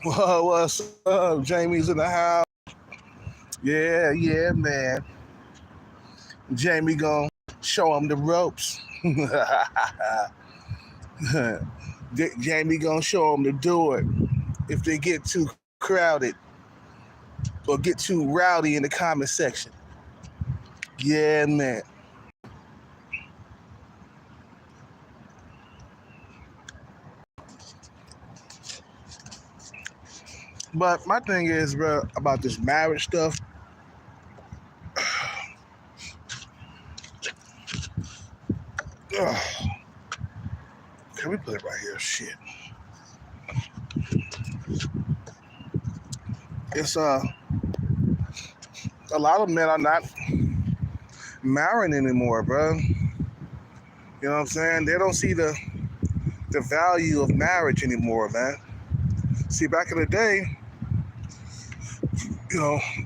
What's up? Jamie's in the house. Yeah, yeah, man. Jamie gonna show him the ropes. Jamie gonna show him to do it if they get too crowded or get too rowdy in the comment section. Yeah, man. But my thing is, bro, about this marriage stuff. Ugh, can we put it right here? Shit. It's a lot of men are not marrying anymore, bro. You know what I'm saying? They don't see the value of marriage anymore, man. See, back in the day,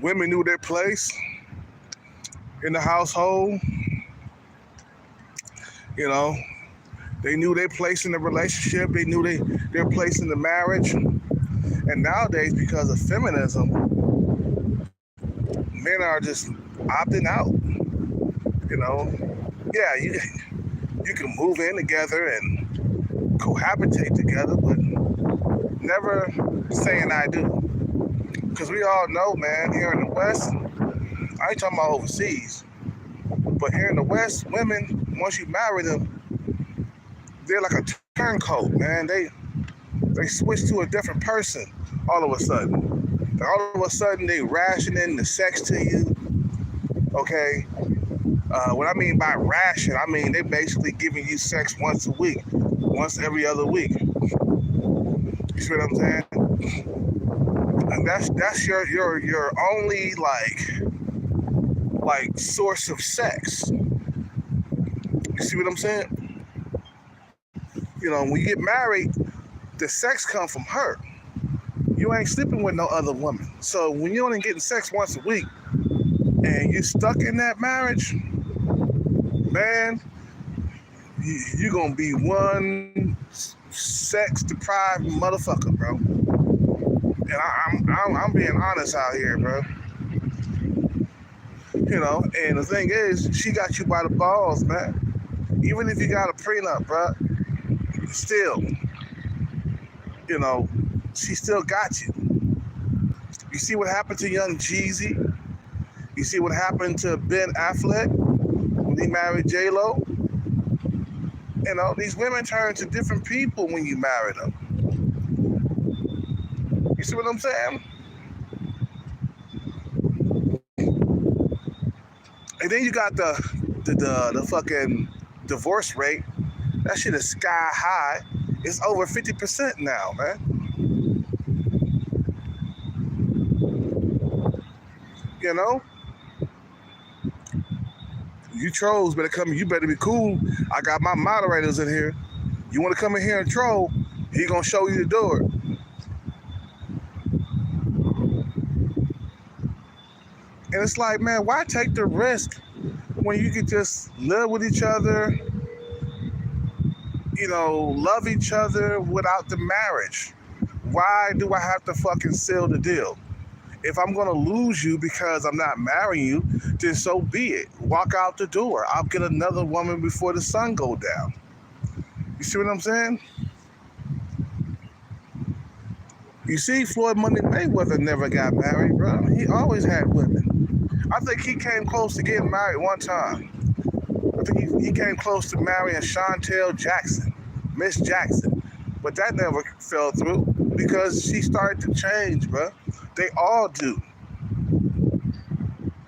women knew their place in the household. You know, they knew their place in the relationship. They knew their place in the marriage. And nowadays, because of feminism, men are just opting out. You know, yeah, you can move in together and cohabitate together, but never saying I do. Because we all know, man, here in the West, I ain't talking about overseas, but here in the West, women, once you marry them, they're like a turncoat, man. They switch to a different person all of a sudden. All of a sudden, they rationing the sex to you. Okay, what I mean by ration, I mean they basically giving you sex once a week, once every other week. You see what I'm saying? And that's your only like source of sex. You see what I'm saying? When you get married, the sex comes from her. You ain't sleeping with no other woman. So when you only getting sex once a week and you stuck in that marriage, man, you're gonna be one sex deprived motherfucker, bro. And I'm being honest out here, bro. And the thing is, she got you by the balls, man. Even if you got a prenup, bro, still, she still got you. You see what happened to young Jeezy? You see what happened to Ben Affleck when he married J-Lo? These women turn to different people when you marry them. You see what I'm saying? And then you got the fucking divorce rate. That shit is sky high. It's over 50% now, man. You know? You trolls better come. You better be cool. I got my moderators in here. You want to come in here and troll? He gonna show you the door. And it's like, man, why take the risk when you could just live with each other, love each other without the marriage? Why do I have to fucking seal the deal? If I'm gonna lose you because I'm not marrying you, then so be it. Walk out the door. I'll get another woman before the sun go down. You see what I'm saying? You see, Floyd Money Mayweather never got married, bro. He always had women. I think he came close to getting married one time. I think he came close to marrying Chantel Jackson, Miss Jackson. But that never fell through because she started to change, bro. They all do.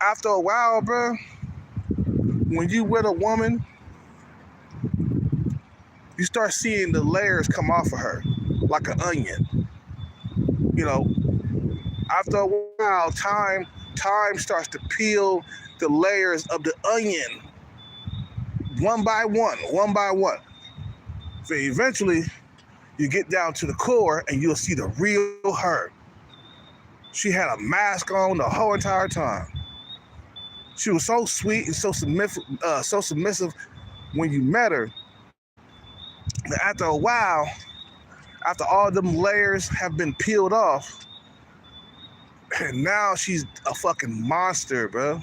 After a while, bro, when you with a woman, you start seeing the layers come off of her like an onion. After a while, time starts to peel the layers of the onion one by one, one by one. So eventually, you get down to the core and you'll see the real her. She had a mask on the whole entire time. She was so sweet and so submissive when you met her. But after after all them layers have been peeled off, and now she's a fucking monster, bro.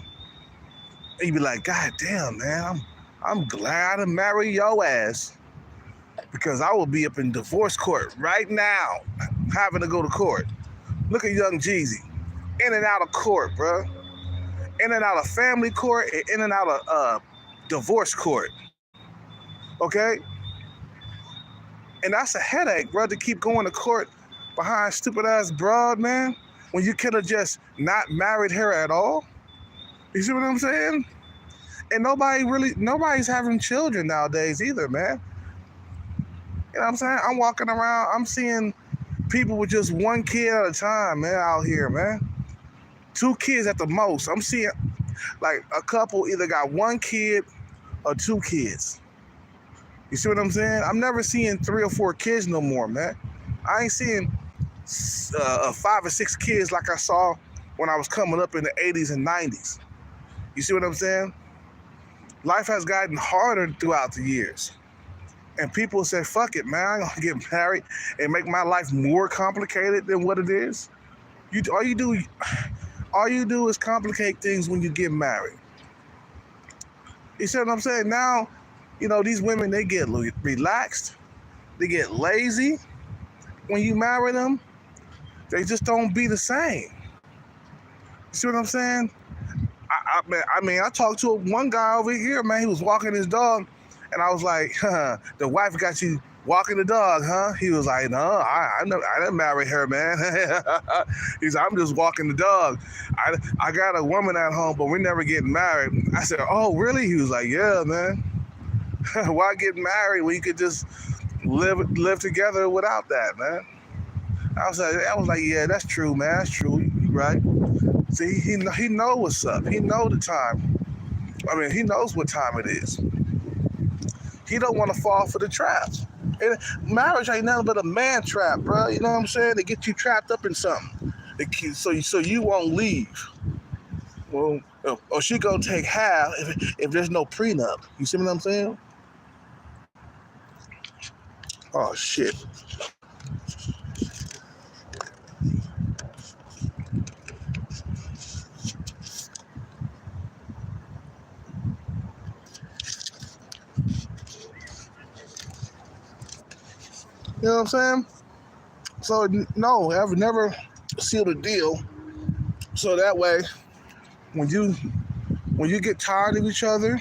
And you be like, God damn, man, I'm glad I married your ass. Because I will be up in divorce court right now, having to go to court. Look at young Jeezy. In and out of court, bro. In and out of family court and in and out of divorce court. Okay? And that's a headache, bro, to keep going to court behind stupid ass broad, man, when you could have just not married her at all. You see what I'm saying? And nobody's having children nowadays either, man. You know what I'm saying? I'm walking around, I'm seeing people with just one kid at a time, man, out here, man. 2 kids at the most. I'm seeing like a couple either got 1 kid or 2 kids. You see what I'm saying? I'm never seeing 3 or 4 kids no more, man. I ain't seeing 5 or 6 kids like I saw when I was coming up in the 80s and 90s. You see what I'm saying? Life has gotten harder throughout the years. And people say, fuck it, man, I'm going to get married and make my life more complicated than what it is. All you do is complicate things when you get married. You see what I'm saying? Now, you know, these women, they get relaxed. They get lazy. When you marry them, they just don't be the same. You see what I'm saying? I mean, I talked to one guy over here, man. He was walking his dog. And I was like, the wife got you walking the dog, huh? He was like, no, I didn't marry her, man. He's like, I'm just walking the dog. I got a woman at home, but we're never getting married. I said, oh, really? He was like, yeah, man. Why get married when you could just live together without that, man? I was like, yeah, that's true, man. That's true. You right. See, he know what's up. He know the time. I mean, he knows what time it is. He don't want to fall for the trap. And marriage ain't nothing but a man trap, bro. You know what I'm saying? To get you trapped up in something, so you won't leave. Well, or she gonna take half if there's no prenup. You see what I'm saying? Oh shit. You know what I'm saying? So no, I've never sealed a deal. So that way, when you get tired of each other,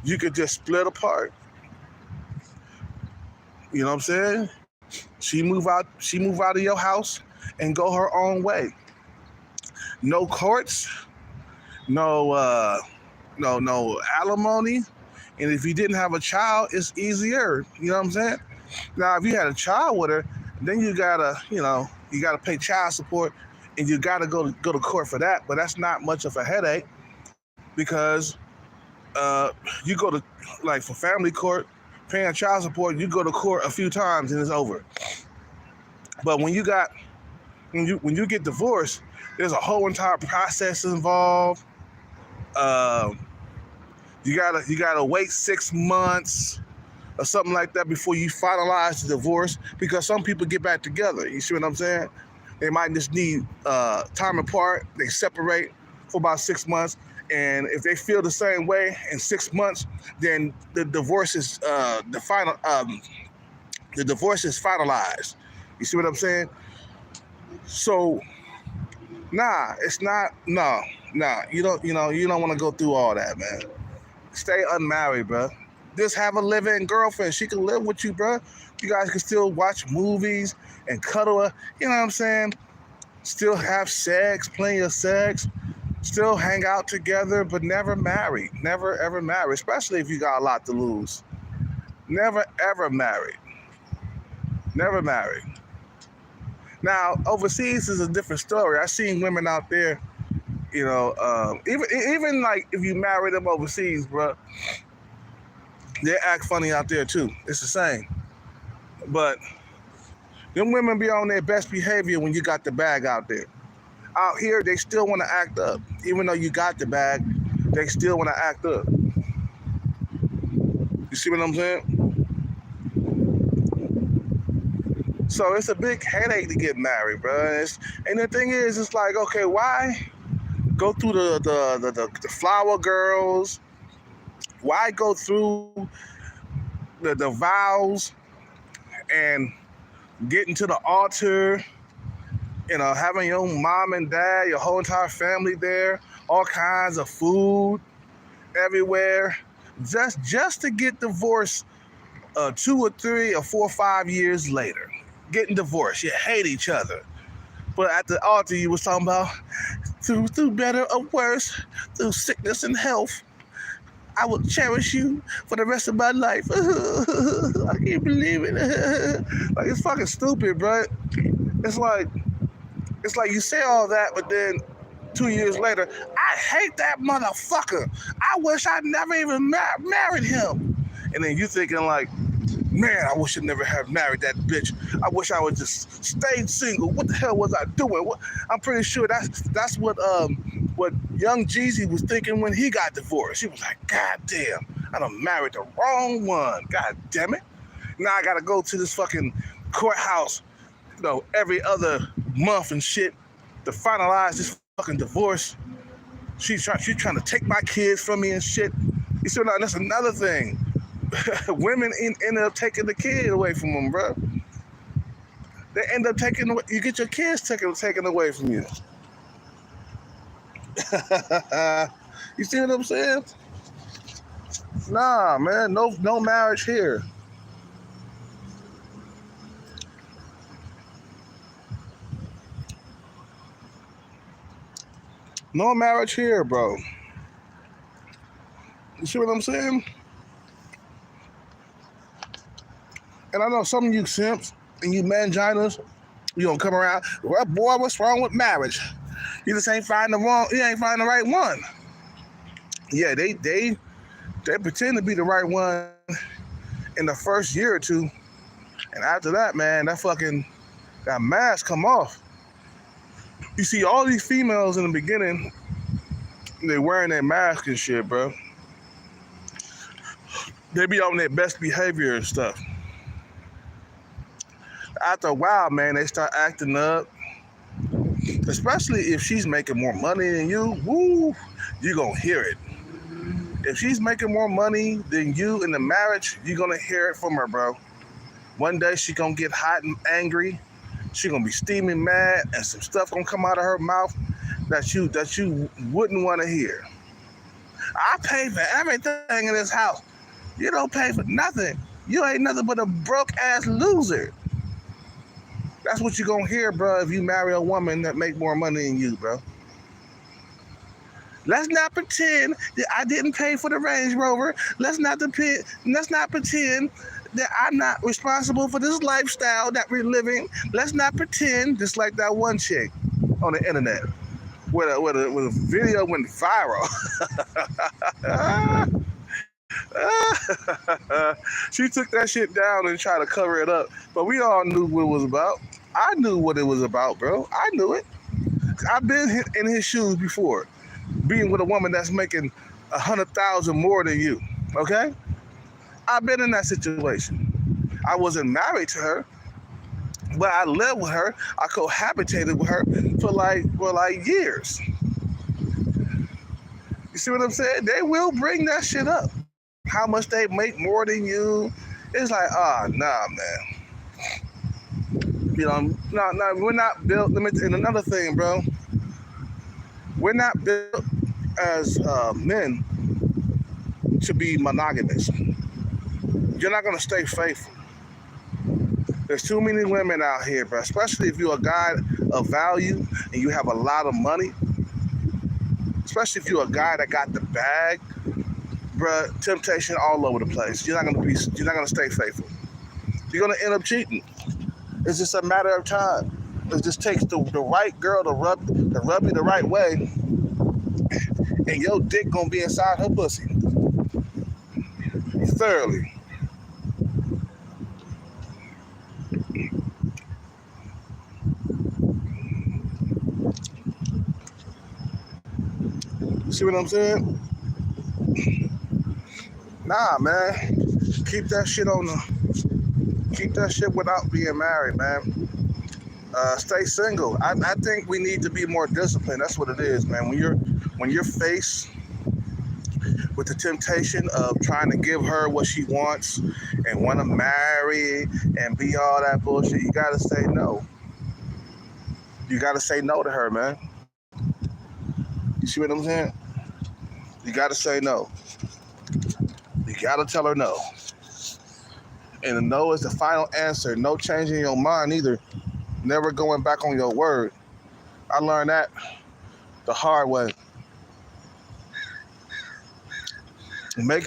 you could just split apart. You know what I'm saying? She move out of your house and go her own way. No courts, no alimony, and if you didn't have a child, it's easier. You know what I'm saying? Now, if you had a child with her, then you gotta pay child support, and you gotta go to court for that. But that's not much of a headache because you go to, like, for family court, paying child support, you go to court a few times and it's over. But when you get divorced, there's a whole entire process involved. You gotta wait 6 months or something like that before you finalize the divorce, because some people get back together. You see what I'm saying? They might just need time apart. They separate for about 6 months, and if they feel the same way in 6 months, then the divorce is the divorce is finalized. You see what I'm saying? So, it's not. You don't want to go through all that, man. Stay unmarried, bro. Just have a live-in girlfriend. She can live with you, bro. You guys can still watch movies and cuddle. You know what I'm saying? Still have sex, plenty of sex. Still hang out together, but never married. Never, ever married, especially if you got a lot to lose. Never, ever married. Never married. Now, overseas is a different story. I've seen women out there, even like if you marry them overseas, bro, they act funny out there too. It's the same. But them women be on their best behavior when you got the bag out there. Out here, they still want to act up. Even though you got the bag, they still want to act up. You see what I'm saying? So it's a big headache to get married, bro. And the thing is, it's like, okay, why go through the flower girls? Why go through the vows and getting to the altar, having your mom and dad, your whole entire family there, all kinds of food everywhere, just to get divorced 2 or 3 or 4 or 5 years later. Getting divorced, you hate each other. But at the altar, you was talking about through better or worse, through sickness and health, I will cherish you for the rest of my life. I can't believe it. Like, it's fucking stupid, bro. It's like you say all that, but then 2 years later, I hate that motherfucker. I wish I never even married him. And then you thinking like, man, I wish I never had married that bitch. I wish I would just stayed single. What the hell was I doing? I'm pretty sure that's what Young Jeezy was thinking when he got divorced. He was like, God damn, I done married the wrong one. God damn it. Now I gotta go to this fucking courthouse, every other month and shit to finalize this fucking divorce. She's trying to take my kids from me and shit. You see, that's another thing. Women end up taking the kid away from them, bro. They end up you get your kids taken away from you. You see what I'm saying? Nah, man, no marriage here. No marriage here, bro. You see what I'm saying? And I know some of you simps and you manginas, you don't come around, well, boy, what's wrong with marriage? You just ain't finding the right one. Yeah, they pretend to be the right one in the first year or two. And after that, man, that mask come off. You see all these females in the beginning, they wearing their mask and shit, bro. They be on their best behavior and stuff. After a while, man, they start acting up. Especially if she's making more money than you, woo, you're going to hear it. If she's making more money than you in the marriage, you're going to hear it from her, bro. One day she going to get hot and angry. She going to be steaming mad, and some stuff going to come out of her mouth that you wouldn't want to hear. I pay for everything in this house. You don't pay for nothing. You ain't nothing but a broke-ass loser. That's what you're going to hear, bro, if you marry a woman that make more money than you, bro. Let's not pretend that I didn't pay for the Range Rover. Let's not pretend that I'm not responsible for this lifestyle that we're living. Let's not pretend, just like that one chick on the internet where a video went viral. She took that shit down and tried to cover it up, but we all knew what it was about. I knew what it was about, bro. I knew it. I've been in his shoes before, being with a woman that's making $100,000 more than you. Okay, I've been in that situation. I wasn't married to her, but I lived with her. I cohabitated with her for like years. You see what I'm saying? They will bring that shit up. How much they make more than you. It's like, nah, man. No, we're not built. And another thing, bro. We're not built as men to be monogamous. You're not going to stay faithful. There's too many women out here, bro. Especially if you're a guy of value and you have a lot of money. Especially if you're a guy that got the bag. Bruh, temptation all over the place. You're not gonna stay faithful. You're gonna end up cheating. It's just a matter of time. It just takes the right girl to rub you the right way, and your dick gonna be inside her pussy thoroughly. See what I'm saying? Nah, man. Keep that shit on the Keep that shit without being married, man. Stay single. I think we need to be more disciplined. That's what it is, man. When you're faced with the temptation of trying to give her what she wants and want to marry and be all that bullshit, you gotta say no. You gotta say no to her, man. You see what I'm saying? You gotta say no. You gotta tell her no. And a no is the final answer. No changing your mind either. Never going back on your word. I learned that the hard way.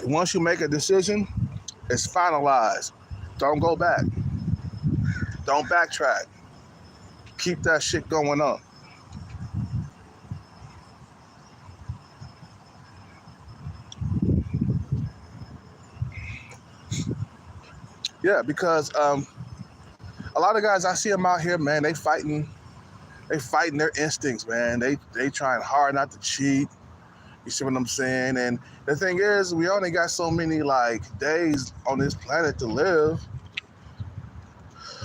Once you make a decision, it's finalized. Don't go back. Don't backtrack. Keep that shit going on. Yeah, because a lot of guys, I see them out here, man. They fighting their instincts, man. They trying hard not to cheat. You see what I'm saying? And the thing is, we only got so many days on this planet to live.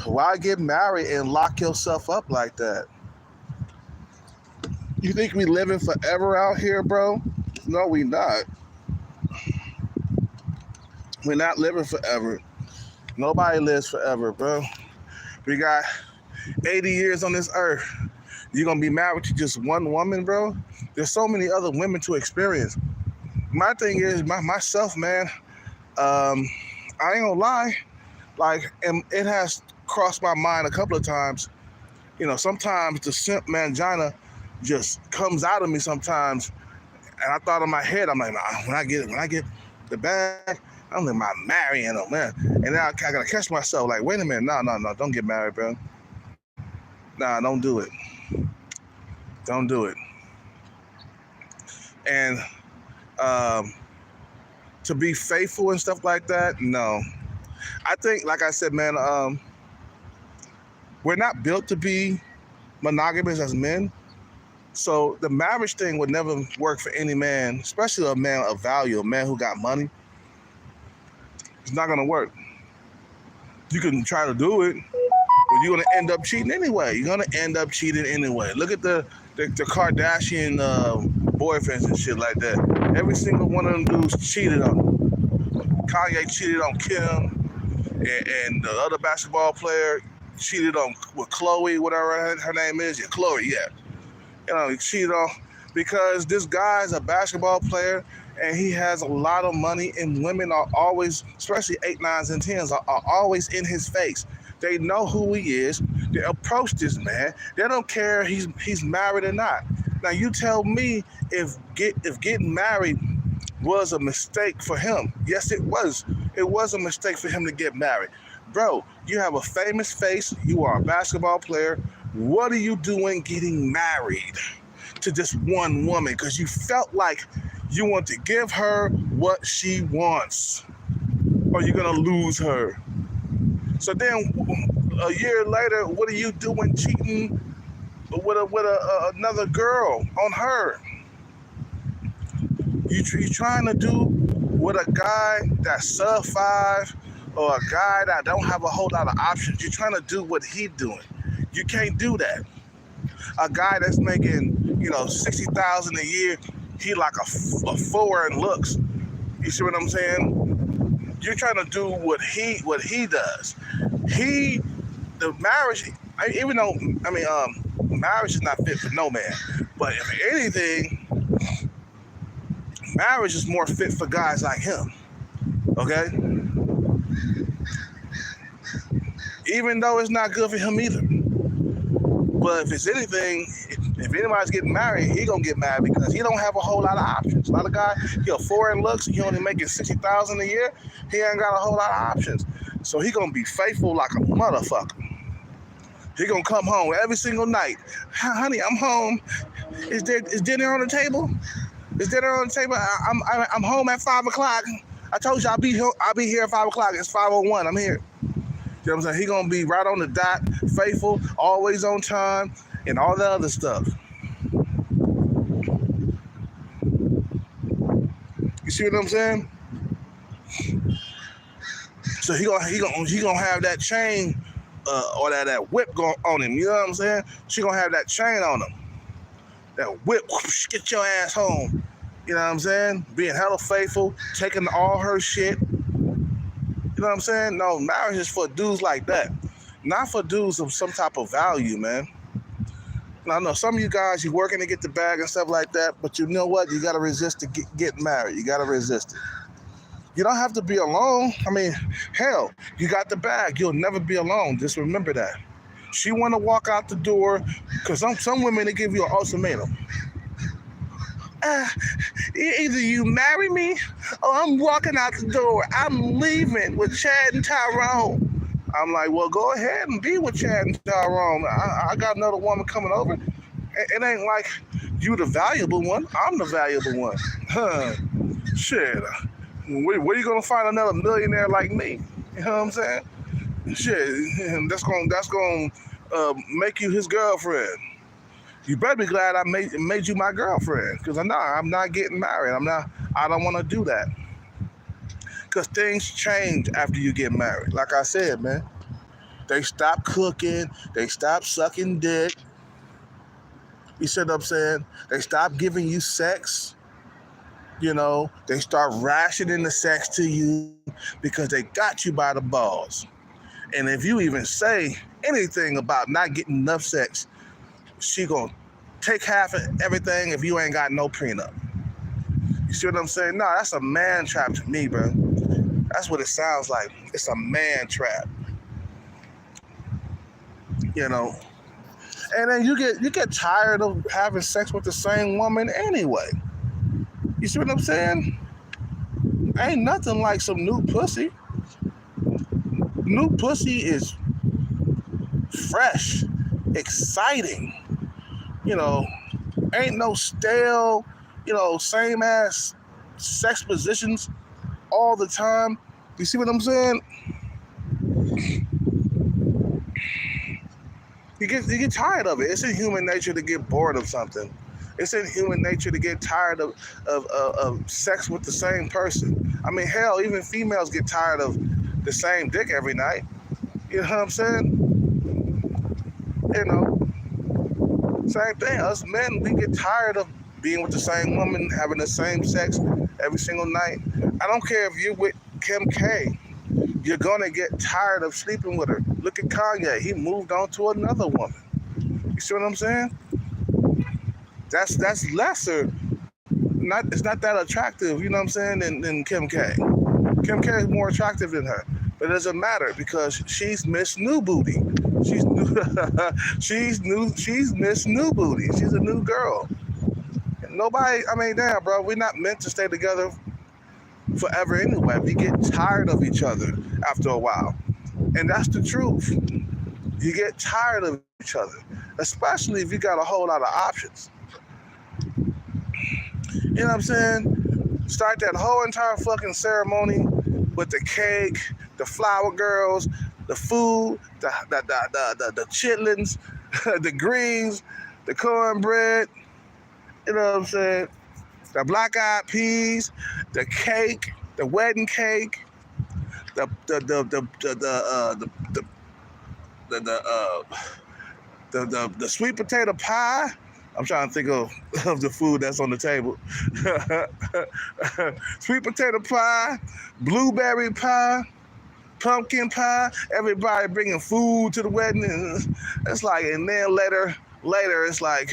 Why get married and lock yourself up like that? You think we living forever out here, bro? No, we not. We're not living forever. Nobody lives forever, bro. We got 80 years on this earth. You're going to be married to just one woman, bro? There's so many other women to experience. My thing is, myself, man, I ain't gonna lie. And it has crossed my mind a couple of times. Sometimes the simp mangina just comes out of me sometimes. And I thought in my head, I'm like, nah, when I get the bag, I'm like, I'm marrying him, man. And then I gotta catch myself, like, wait a minute, no, don't get married, bro. Nah, don't do it. Don't do it. And to be faithful and stuff like that, no. I think, like I said, man, we're not built to be monogamous as men. So the marriage thing would never work for any man, especially a man of value, a man who got money. It's not gonna work. You can try to do it, but you're gonna end up cheating anyway. Look at the Kardashian boyfriends and shit like that. Every single one of them dudes cheated on them. Kanye cheated on Kim, and the other basketball player cheated on with Chloe, whatever her name is. Yeah, Chloe, yeah. He cheated on because this guy's a basketball player and he has a lot of money, and women are always, especially 8, 9s, and 10s, are always in his face. They know who he is. They approach this man. They don't care if he's married or not. Now you tell me if getting married was a mistake for him. Yes, it was. It was a mistake for him to get married. Bro, you have a famous face. You are a basketball player. What are you doing getting married to just one woman? Because you felt like you want to give her what she wants, or you're going to lose her. So then a year later, what are you doing cheating with another girl on her? You trying to do with a guy that's sub 5 or a guy that don't have a whole lot of options. You're trying to do what he's doing. You can't do that. A guy that's making, $60,000 a year, he like a 4 in looks. You see what I'm saying? You're trying to do what he does. The marriage, even though marriage is not fit for no man, but if anything, marriage is more fit for guys like him. Okay? Even though it's not good for him either. But if it's anything, if anybody's getting married, he gonna get married because he don't have a whole lot of options. A lot of guys, he a 4 in looks, he only making $60,000 a year. He ain't got a whole lot of options. So he gonna be faithful like a motherfucker. He gonna come home every single night. Honey, I'm home. Is dinner on the table? Is dinner on the table? I'm home at 5 o'clock. I told you I'll be here at 5 o'clock. It's 5:01. I'm here. You know what I'm saying? He gonna be right on the dot, faithful, always on time, and all the other stuff. You see what I'm saying? So he gonna have that chain or that whip going on him. You know what I'm saying? She gonna have that chain on him. That whip, whoosh, get your ass home. You know what I'm saying? Being hella faithful, taking all her shit. You know what I'm saying? No, marriage is for dudes like that, not for dudes of some type of value, man. Now, I know some of you guys, you working to get the bag and stuff like that, but you know what? You got to resist to get married. You got to resist it. You don't have to be alone. I mean, hell, you got the bag. You'll never be alone. Just remember that. She want to walk out the door, because some women, they give you an ultimatum. Either you marry me or I'm walking out the door. I'm leaving with Chad and Tyrone. I'm like, well, go ahead and be with Chad and Tyrone. I got another woman coming over. It ain't like you the valuable one. I'm the valuable one. Shit. Where you gonna find another millionaire like me? You know what I'm saying? Shit. That's gonna make you his girlfriend. You better be glad I made you my girlfriend, because I'm not getting married. I don't want to do that. Because things change after you get married. Like I said, man, they stop cooking, they stop sucking dick. You see what I'm saying? They stop giving you sex. You know, they start rationing the sex to you because they got you by the balls. And if you even say anything about not getting enough sex, she gonna take half of everything if you ain't got no prenup. You see what I'm saying? No, that's a man trap to me, bro. That's what it sounds like. It's a man trap. You know. And then you get tired of having sex with the same woman anyway. You see what I'm saying? Ain't nothing like some new pussy. New pussy is fresh, exciting. You know, ain't no stale, same ass sex positions all the time. You see what I'm saying? You get tired of it. It's in human nature to get bored of something. It's in human nature to get tired of sex with the same person. I mean, hell, even females get tired of the same dick every night. You know what I'm saying? You know, same thing. Us men, we get tired of being with the same woman, having the same sex every single night. I don't care if you're with Kim K. You're going to get tired of sleeping with her. Look at Kanye. He moved on to another woman. You see what I'm saying? That's lesser. It's not that attractive, you know what I'm saying, than Kim K. Kim K is more attractive than her. But it doesn't matter because she's Miss New Booty. She's Miss New Booty. She's a new girl. And nobody, I mean, damn, bro, we're not meant to stay together forever anyway. We get tired of each other after a while. And that's the truth. You get tired of each other, especially if you got a whole lot of options. You know what I'm saying? Start that whole entire fucking ceremony with the cake, the flower girls, the food, the chitlins, the greens, the cornbread. You know what I'm saying? The black-eyed peas, the cake, the wedding cake, the sweet potato pie. I'm trying to think of the food that's on the table. Sweet potato pie, blueberry pie, pumpkin pie. Everybody bringing food to the wedding. And it's like, and then later, it's like,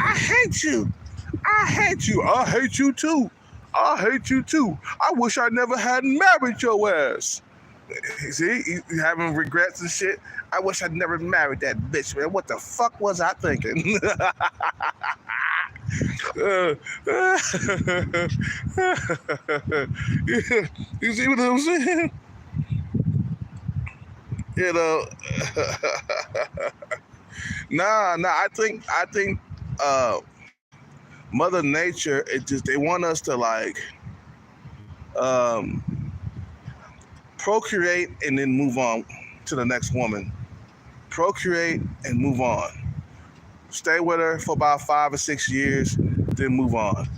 I hate you. I hate you. I hate you too. I hate you too. I wish I never had married your ass. See, you having regrets and shit. I wish I'd never married that bitch, man. What the fuck was I thinking? You see what I'm saying? You know, nah. I think Mother Nature, they want us to like procreate and then move on to the next woman. Procreate and move on. Stay with her for about 5 or 6 years, then move on.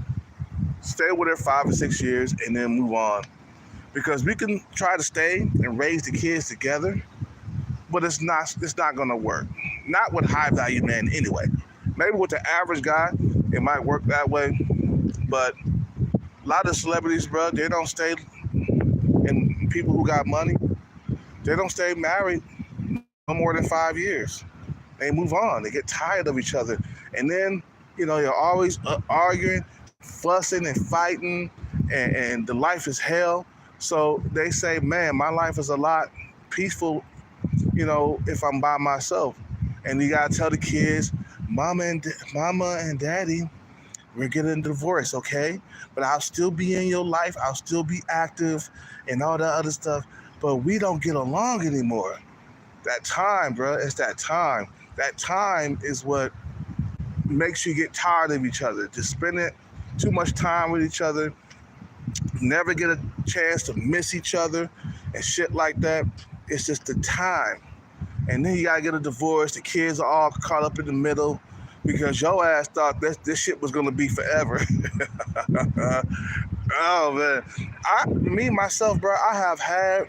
Stay with her 5 or 6 years and then move on. Because we can try to stay and raise the kids together, but it's not gonna work. Not with high value men anyway. Maybe with the average guy, it might work that way. But a lot of celebrities, bro, they don't stay, and people who got money, they don't stay married no more than 5 years. They move on. They get tired of each other, and then you're always arguing, fussing, and fighting, and the life is hell. So they say, man, my life is a lot peaceful, if I'm by myself. And you gotta tell the kids, mama and daddy, we're getting a divorce, okay? But I'll still be in your life. I'll still be active and all that other stuff. But we don't get along anymore. That time, bro, it's that time. That time is what makes you get tired of each other. Just spending too much time with each other, never get a chance to miss each other and shit like that. It's just the time. And then you gotta get a divorce. The kids are all caught up in the middle because your ass thought this shit was gonna be forever. Oh man, me myself, bro, I have had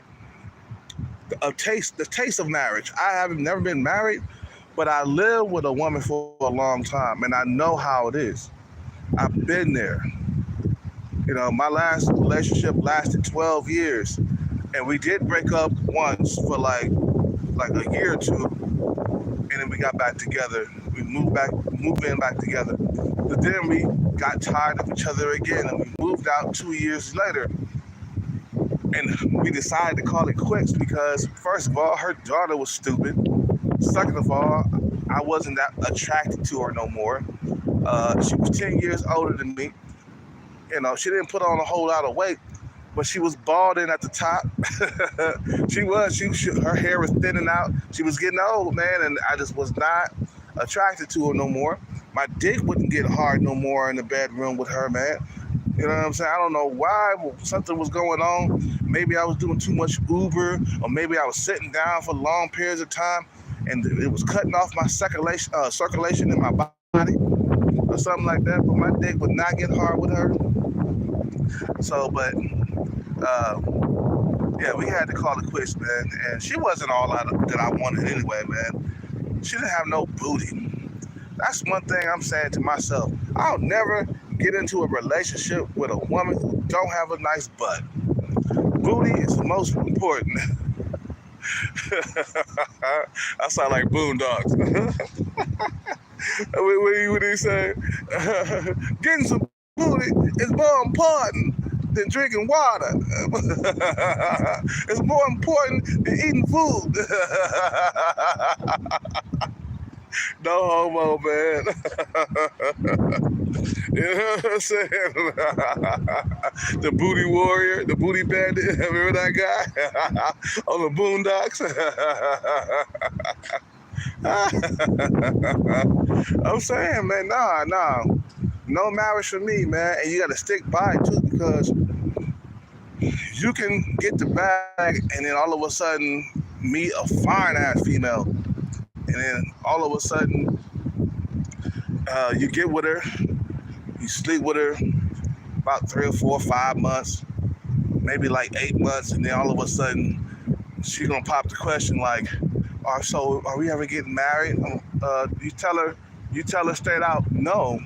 the taste of marriage. I haven't never been married, but I lived with a woman for a long time, and I know how it is. I've been there. My last relationship lasted 12 years, and we did break up once for like a year or two, and then we got back together. We moved in back together. But then we got tired of each other again, and we moved out 2 years later. And we decided to call it quits because, first of all, her daughter was stupid. Second of all, I wasn't that attracted to her no more. She was 10 years older than me. She didn't put on a whole lot of weight, but she was balding at the top. Her hair was thinning out. She was getting old, man, and I just was not attracted to her no more. My dick wouldn't get hard no more in the bedroom with her, man. You know what I'm saying? I don't know why. Something was going on. Maybe I was doing too much Uber, or maybe I was sitting down for long periods of time, and it was cutting off my circulation in my body, or something like that. But my dick would not get hard with her. So, but yeah, we had to call it quits, man. And she wasn't all that I wanted anyway, man. She didn't have no booty. That's one thing I'm saying to myself. I'll never get into a relationship with a woman who don't have a nice butt. Booty is the most important. I sound like Boondocks. What do you say? Getting some booty is more important than drinking water. It's more important than eating food. No homo, man. You know what I'm saying? The booty warrior, the booty bandit. Remember that guy on the Boondocks? I'm saying, man, no marriage for me, man. And you got to stick by it too, because you can get the bag and then all of a sudden meet a fine ass female, and then all of a sudden you get with her, you sleep with her about 3 or 4 or 5 months, maybe like 8 months, and then all of a sudden she gonna pop the question like, so are we ever getting married? You tell her straight out, no.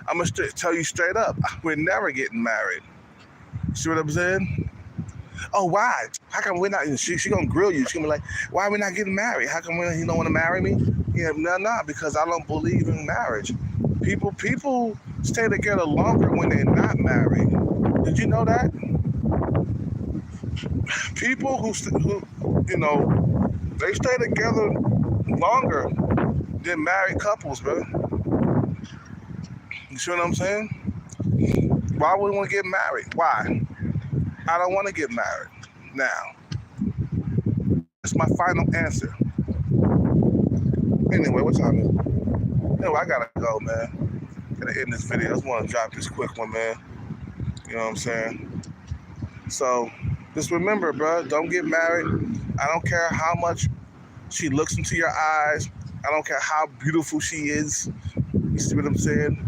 I'm gonna tell you straight up, we're never getting married. See what I'm saying? Oh, why? How come we're not? She gonna grill you. She gonna be like, why are we not getting married? How come you don't want to marry me? Yeah, no, because I don't believe in marriage. People stay together longer when they're not married. Did you know that? People who they stay together longer than married couples, bro. You see what I'm saying? Why would we want to get married? Why? I don't want to get married now. That's my final answer. Anyway, what time is it? Anyway, I gotta go, man. Gotta end this video. I just want to drop this quick one, man. You know what I'm saying? So, just remember, bro, don't get married. I don't care how much she looks into your eyes. I don't care how beautiful she is. You see what I'm saying?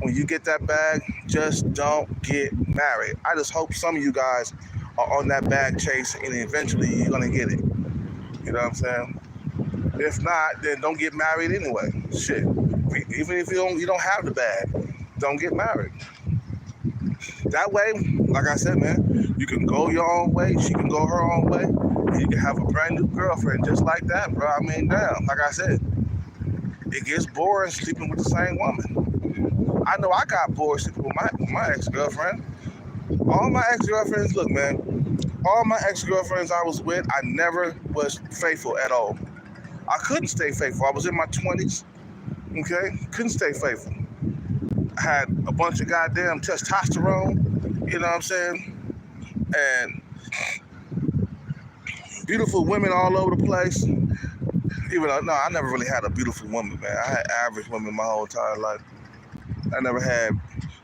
When you get that bag, just don't get married. I just hope some of you guys are on that bag chase and eventually you're gonna get it. You know what I'm saying? If not, then don't get married anyway. Shit. Even if you don't have the bag, don't get married. That way, like I said, man, you can go your own way, she can go her own way, and you can have a brand new girlfriend just like that, bro. I mean, damn, like I said, it gets boring sleeping with the same woman. I know I got bored sleeping with my ex-girlfriend. All my ex-girlfriends, look, man, all my ex-girlfriends I was with, I never was faithful at all. I couldn't stay faithful. I was in my 20s, okay? Couldn't stay faithful. I had a bunch of goddamn testosterone, you know what I'm saying? And beautiful women all over the place. Even though, no, I never really had a beautiful woman, man. I had average women my whole entire life. I never had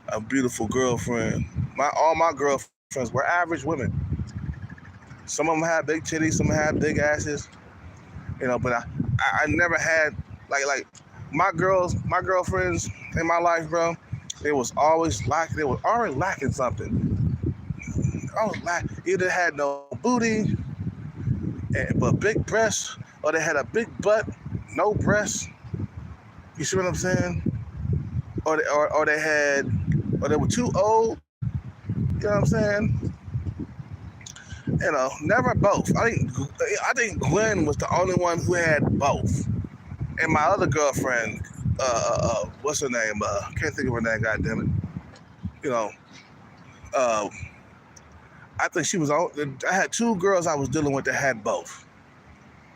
a beautiful girlfriend. All my girlfriends were average women. Some of them had big titties, some had big asses, you know. But I never had like my girlfriends in my life, bro. They was always lacking something. Either had no booty, but big breasts, or they had a big butt, no breasts. You see what I'm saying? Or they were too old. You know what I'm saying? You know, never both. I think Gwen was the only one who had both. And my other girlfriend, what's her name? Can't think of her name. God damn it. You know, I think she was. I had two girls I was dealing with that had both.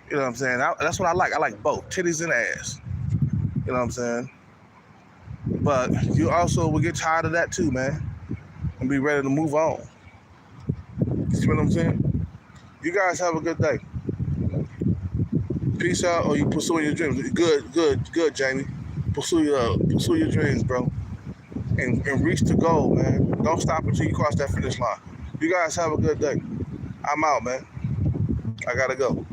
You know what I'm saying? That's what I like. I like both, titties and ass. You know what I'm saying? But you also will get tired of that too, man, and be ready to move on. You see what I'm saying? You guys have a good day. Peace out, or you pursuing your dreams. Good, Jamie. Pursue your dreams, bro, and reach the goal, man. Don't stop until you cross that finish line. You guys have a good day. I'm out, man. I gotta go.